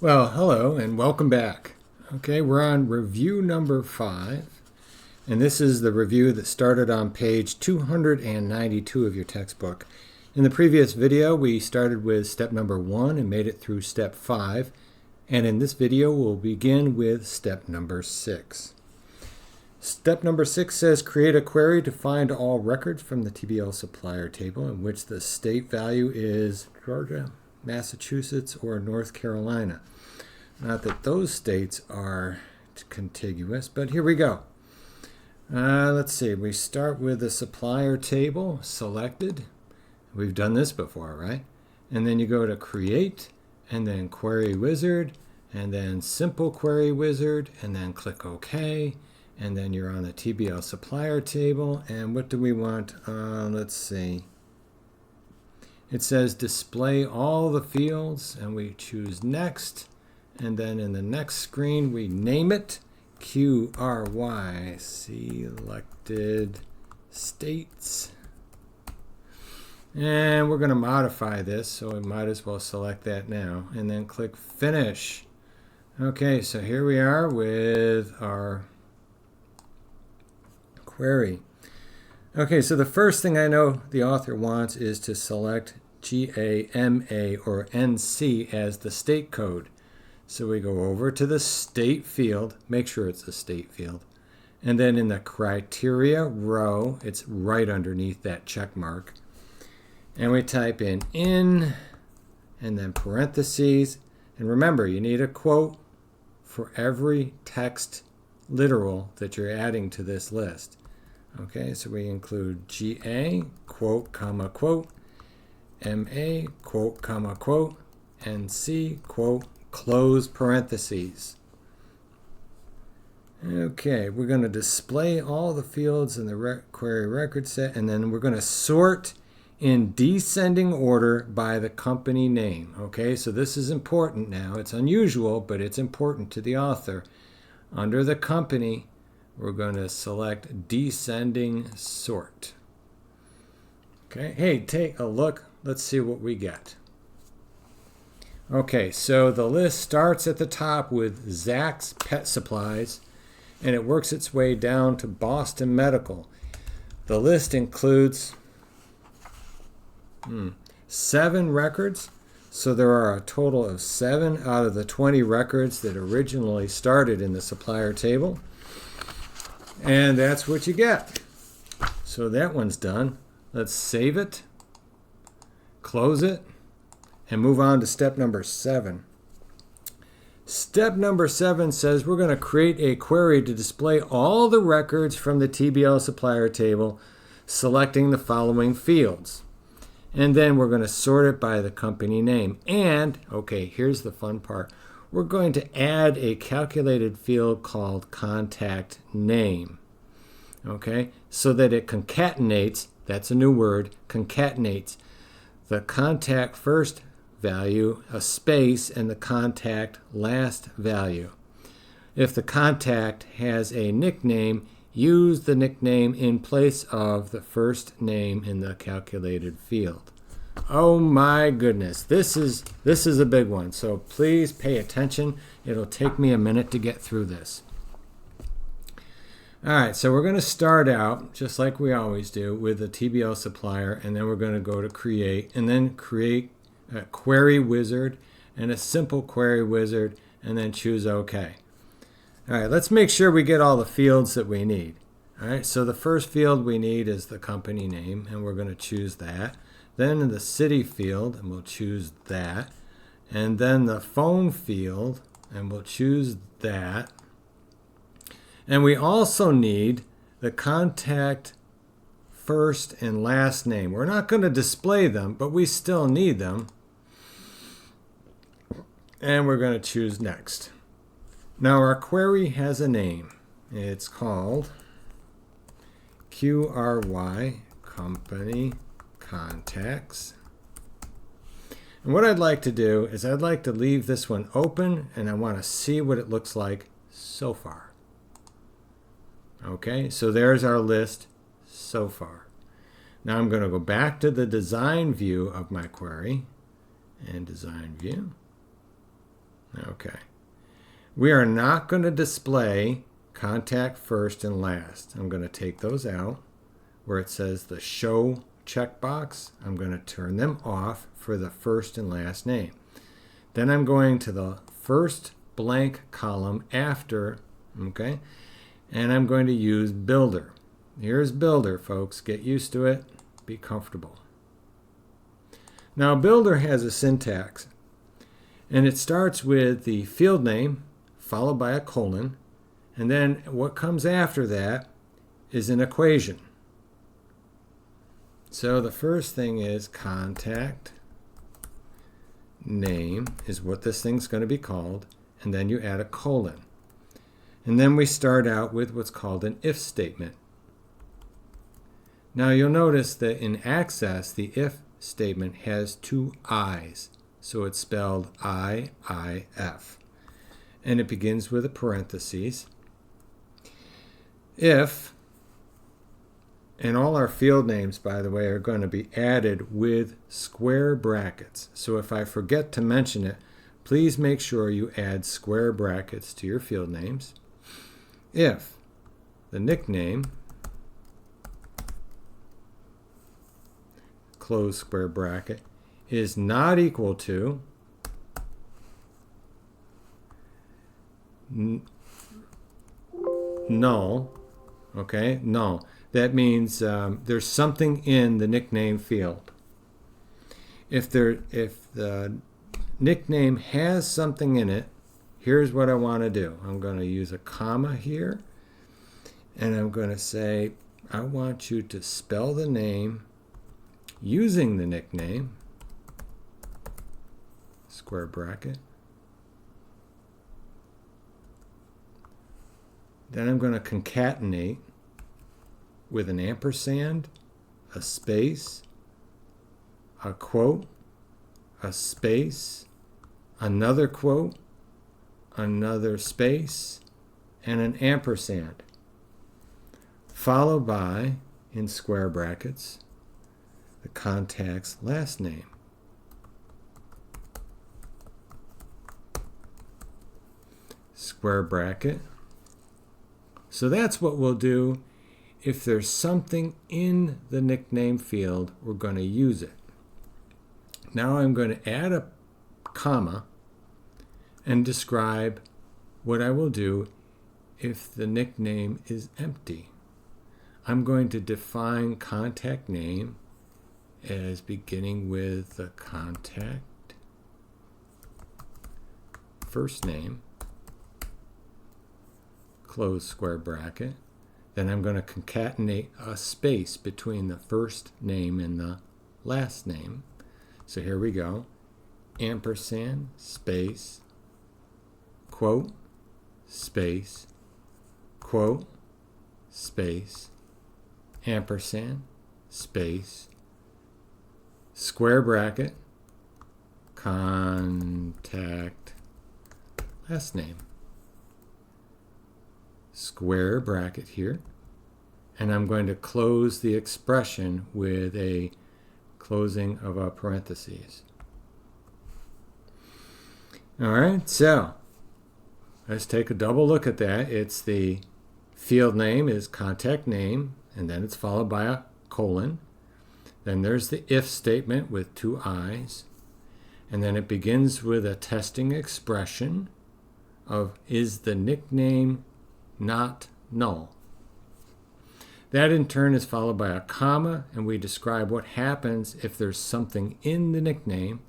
Well, hello and welcome back. Okay, we're on review number 5, and this is the review that started on page 292 of your textbook. In the previous video, we started with step number 1 and made it through step 5, and in this video, we'll begin with step number 6. Step number 6 says create a query to find all records from the TBL supplier table in which the state value is Georgia, Massachusetts, or North Carolina. Not that those states are contiguous, but here we go. Let's see. We start with the supplier table selected. We've done this before, right? And then you go to Create, and then Query Wizard, and then Simple Query Wizard, and then click OK. And then you're on the TBL supplier table. And what do we want? Let's see. It says Display all the fields, and we choose Next. And then in the next screen, we name it QRY, selected states. And we're going to modify this, so we might as well select that now. And then click Finish. Okay, so here we are with our query. Okay, so the first thing I know the author wants is to select GAMA or NC as the state code. So we go over to the state field, make sure it's a state field, and then in the criteria row, it's right underneath that check mark, and we type in, and then parentheses, and remember you need a quote for every text literal that you're adding to this list. Okay, so we include GA, quote, comma, quote, MA, quote, comma, quote, NC, quote, close parentheses. Okay, we're going to display all the fields in the query record set, and then we're going to sort in descending order by the company name. Okay, so this is important now. It's unusual, but it's important to the author. Under the company, we're going to select descending sort. Okay, hey, take a look. Let's see what we get. Okay, so the list starts at the top with Zach's Pet Supplies, and it works its way down to Boston Medical. The list includes 7 records, so there are a total of 7 out of the 20 records that originally started in the supplier table. And that's what you get. So that one's done. Let's save it, close it, and move on to step number 7. Step number 7 says we're going to create a query to display all the records from the TBL supplier table, selecting the following fields. And then we're going to sort it by the company name. And, okay, here's the fun part. We're going to add a calculated field called contact name. Okay, so that it concatenates, that's a new word, concatenates the contact first value, a space, and the contact last value. If the contact has a nickname, use the nickname in place of the first name in the calculated field. Oh my goodness, this is a big one, so please pay attention. It'll take me a minute to get through this. All right, so we're going to start out, just like we always do, with the TBL supplier, and then we're going to go to create, and then create a query wizard and a simple query wizard, and then choose OK. All right, let's make sure we get all the fields that we need. All right, so the first field we need is the company name, and we're going to choose that. Then in the city field, and we'll choose that. And then the phone field, and we'll choose that. And we also need the contact first and last name. We're not going to display them, but we still need them. And we're going to choose next. Now our query has a name. It's called QRY, Company Contacts. And what I'd like to do is I'd like to leave this one open, and I want to see what it looks like so far. Okay, so there's our list so far. Now I'm going to go back to the design view of my query, and design view. Okay. We are not going to display contact first and last. I'm going to take those out. Where it says the show checkbox, I'm going to turn them off for the first and last name. Then I'm going to the first blank column after, okay, and I'm going to use builder. Here's builder, folks. Get used to it. Be comfortable. Now, builder has a syntax, and it starts with the field name followed by a colon, and then what comes after that is an equation. So the first thing is contact name is what this thing's going to be called, and then you add a colon. And then we start out with what's called an if statement. Now you'll notice that in Access, the if statement has two I's, so it's spelled I-I-F. And it begins with a parenthesis. If, and all our field names, by the way, are going to be added with square brackets. So if I forget to mention it, please make sure you add square brackets to your field names. If the nickname, close square bracket, is not equal to null, okay, null. That means there's something in the nickname field. If the nickname has something in it, here's what I want to do. I'm going to use a comma here, and I'm going to say, I want you to spell the name using the nickname, square bracket. Then I'm going to concatenate with an ampersand, a space, a quote, a space, another quote, another space, and an ampersand, followed by, in square brackets, the contact's last name. Square bracket. So that's what we'll do. If there's something in the nickname field, we're going to use it. Now I'm going to add a comma and describe what I will do if the nickname is empty. I'm going to define contact name as beginning with the contact first name, close square bracket. Then I'm going to concatenate a space between the first name and the last name. So here we go. Ampersand, space, quote, space, quote, space, ampersand, space, square bracket, contact last name. Square bracket here, and I'm going to close the expression with a closing of a parentheses. All right, so let's take a double look at that. It's the field name is contact name, and then it's followed by a colon. Then there's the if statement with two I's, and then it begins with a testing expression of is the nickname not null. That in turn is followed by a comma, and we describe what happens if there's something in the nickname.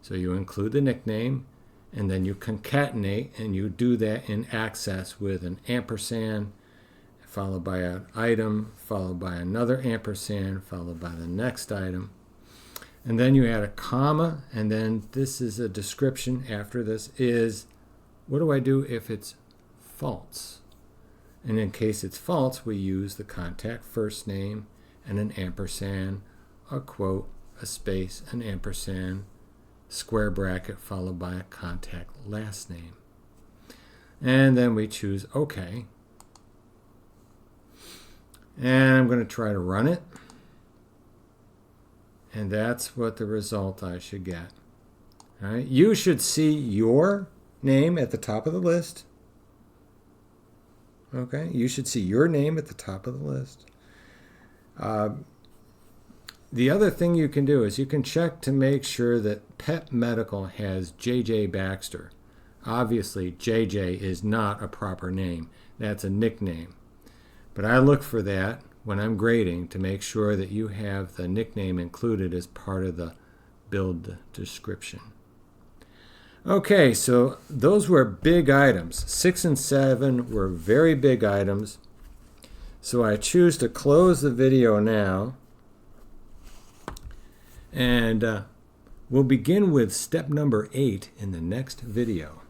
So you include the nickname, and then you concatenate, and you do that in Access with an ampersand, followed by an item, followed by another ampersand, followed by the next item. And then you add a comma, and then this is a description after this is, what do I do if it's false? And in case it's false, we use the contact first name and an ampersand, a quote, a space, an ampersand, square bracket followed by a contact last name. And then we choose OK. And I'm going to try to run it. And that's what the result I should get. All right. You should see your name at the top of the list. Okay, you should see your name at the top of the list. The other thing you can do is you can check to make sure that Pet Medical has J.J. Baxter. Obviously, J.J. is not a proper name. That's a nickname. But I look for that when I'm grading to make sure that you have the nickname included as part of the build description. Okay, so those were big items. 6 and 7 were very big items. So I choose to close the video now. And we'll begin with step number 8 in the next video.